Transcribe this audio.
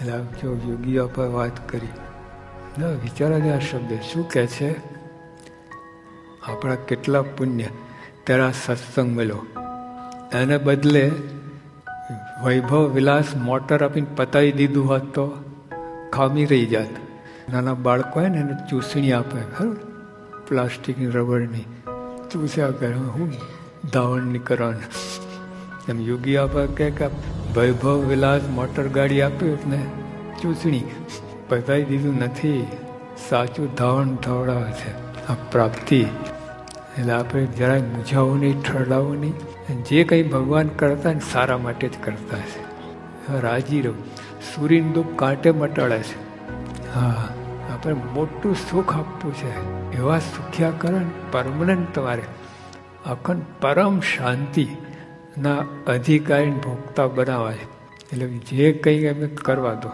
એટલે જો યોગીઓ પર વાત કરી વિચારવા આ શબ્દ શું કહે છે, આપણા કેટલા પુણ્ય તેરા સત્સંગ મળ્યો, એને બદલે વૈભવ વિલાસ મોટર આપીને પતાવી દીધું હોત તો ખામી રહી જાત. નાના બાળકો હોય ને એને ચૂસણી આપે, ખરું પ્લાસ્ટિકની રબરની ચૂસ્યા કરે, હું ધાવણ નહીં કરવાનું. એમ યોગી આપે કે વૈભવ વિલાસ મોટર ગાડી આપ્યું એટલે ચૂસણી પતાવી દીધું નથી, સાચું ધાવણ ધવડાવે છે આ પ્રાપ્તિ. એટલે આપણે જરાય મૂંઝાવું નહીં, ઠરડાવું નહીં. જે કંઈ ભગવાન કરતા ને સારા માટે જ કરતા છે. રાજી રહું. સૂર્યનું દુઃખ કાંટે મટાડે છે. હા, આપણે મોટું સુખ આપવું છે. એવા સુખ્યા કરે ને પરમનન્ટ તમારે અખંડ પરમ શાંતિના અધિકારી ભોગતા બનાવાય. એટલે જે કંઈ એમને કરવા દો.